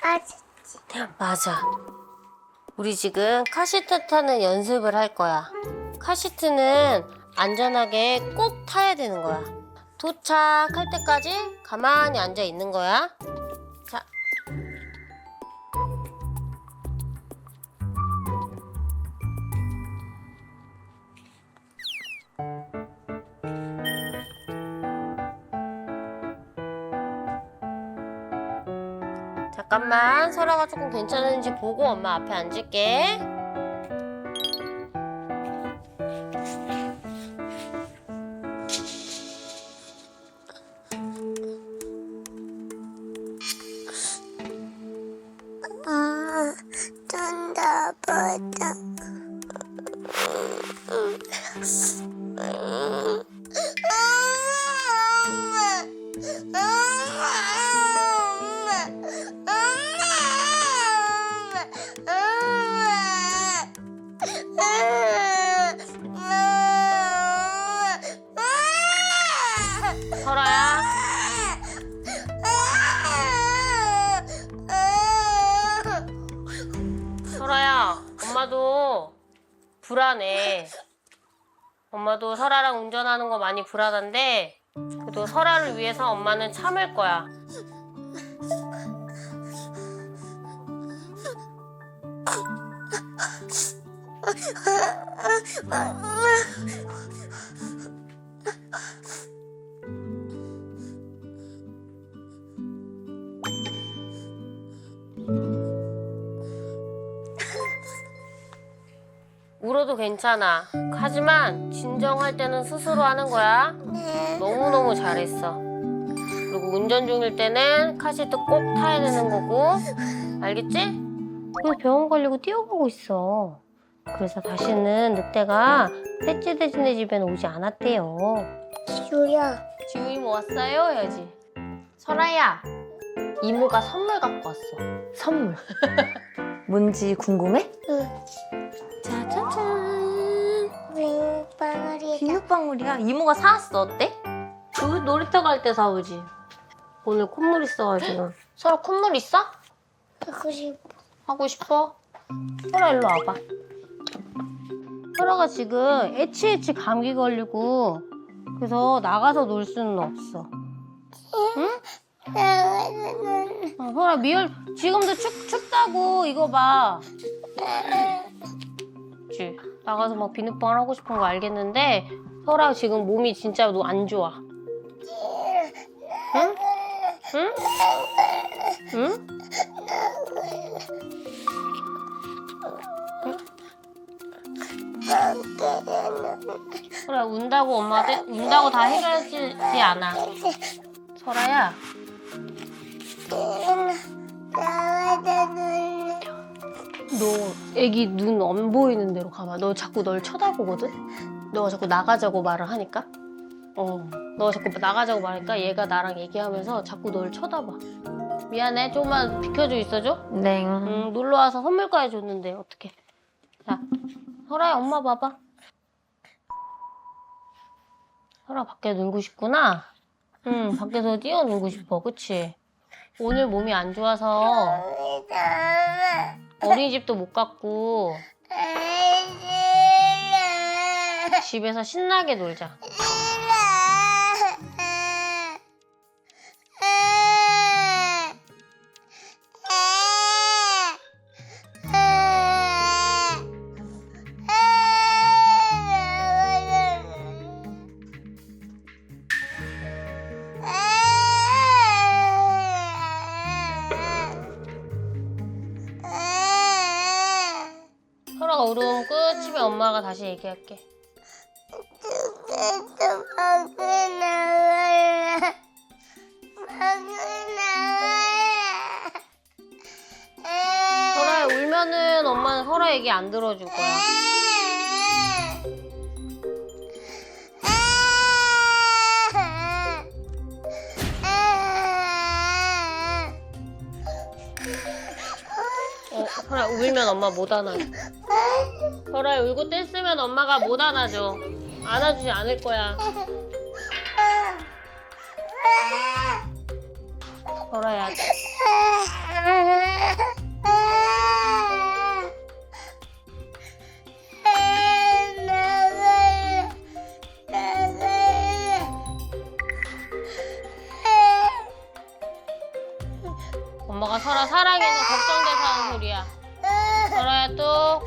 아직 맞아. 우리 지금 카시트 타는 연습을 할 거야. 카시트는 안전하게 꼭 타야 되는 거야. 도착할 때까지 가만히 앉아 있는 거야. 자. 잠깐만, 설아가 조금 괜찮은지 보고 엄마 앞에 앉을게. 좀 더 보자. 설아야. 설아야, 엄마도 불안해. 엄마도 설아랑 운전하는 거 많이 불안한데 그래도 설아를 위해서 엄마는 참을 거야. 울어도 괜찮아. 하지만 진정할 때는 스스로 하는 거야. 너무너무 잘했어. 그리고 운전 중일 때는 카시트 꼭 타야 되는 거고. 알겠지? 왜 병원 가려고 뛰어가고 있어. 그래서 다시는 늑대가 떼찌대지네 집에는 오지 않았대요. 지우야. 지우 이모 왔어요? 해야지. 설아야, 이모가 선물 갖고 왔어. 선물. 뭔지 궁금해? 응. 짜자잔. 비눗방울이다. 비눗방울이야? 이모가 사왔어. 어때? 우리 놀이터 갈 때 사오지. 오늘 콧물 있어가지고. 설아 콧물 있어? 하고 싶어. 하고 싶어? 설아 일로 와봐. 설아가 지금 애치애치 감기 걸리고 그래서 나가서 놀 수는 없어. 응? 설아 미열 지금도 춥다고. 이거 봐. 그치? 나가서 막 비눗방울 하고 싶은 거 알겠는데 설아 지금 몸이 진짜 안 좋아. 응? 응? 응? 그래 운다고 운다고 다 해결하지 않아. 설아야. 나와서 놀래. 너 애기 눈 안 보이는 데로 가봐. 너 자꾸 널 쳐다보거든? 너가 자꾸 나가자고 말을 하니까? 너가 자꾸 나가자고 말하니까 얘가 나랑 얘기하면서 자꾸 널 쳐다봐. 미안해. 조금만 비켜줘 있어줘? 네. 놀러와서 선물까지 줬는데 어떡해. 자, 설아야 엄마 봐봐. 설아 밖에 놀고 싶구나? 응, 밖에서 뛰어놀고 싶어. 그치? 오늘 몸이 안 좋아서 어린이집도 못 갔고 집에서 신나게 놀자. 설아가 울음 끝이면 엄마가 다시 얘기할게. 설아야 울면은 엄마는 설아 얘기 안 들어줄 거야. 설아 울면 엄마 못 안아줘. 설아야 울고 뗐으면 엄마가 못 안아줘. 안아주지 않을 거야. 설아야. 엄마가 설아 사랑해서 걱정돼서 하는 소리야. 설아야 또.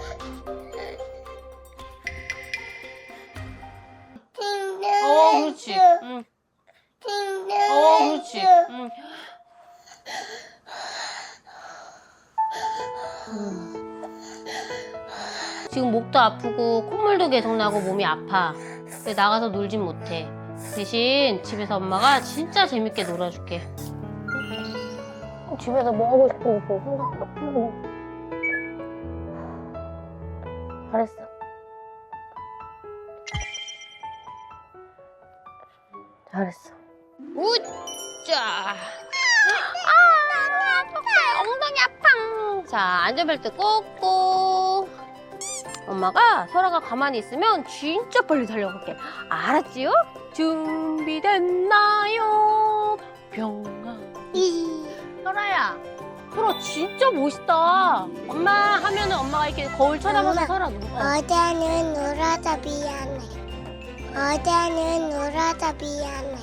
그렇지. 응. 그렇지. 응. 지금 목도 아프고 콧물도 계속 나고 몸이 아파. 근데 나가서 놀진 못해. 대신 집에서 엄마가 진짜 재밌게 놀아줄게. 집에서 뭐 하고 싶은지 생각해. 잘했어. 잘했어. 우짜. 엉덩이 아팡. 자, 안전벨트 꽂고. 엄마가 설아가 가만히 있으면 진짜 빨리 달려갈게. 알았지요? 준비됐나요? 병아리. 설아야, 설아 진짜 멋있다. 엄마 하면은 엄마가 이렇게 거울 쳐다봐서 설아 놀아. 어제는 놀아서 미안해. 어제는 놀아서 미안해.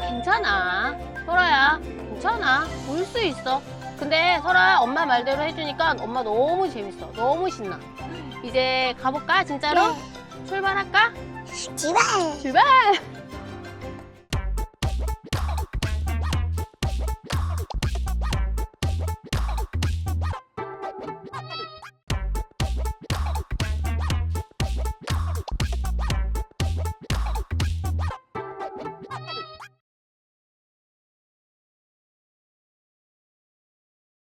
괜찮아. 설아야, 괜찮아. 울 수 있어. 근데 설아 엄마 말대로 해주니까 엄마 너무 재밌어. 너무 신나. 이제 가볼까 진짜로? 네. 출발할까? 출발. 출발!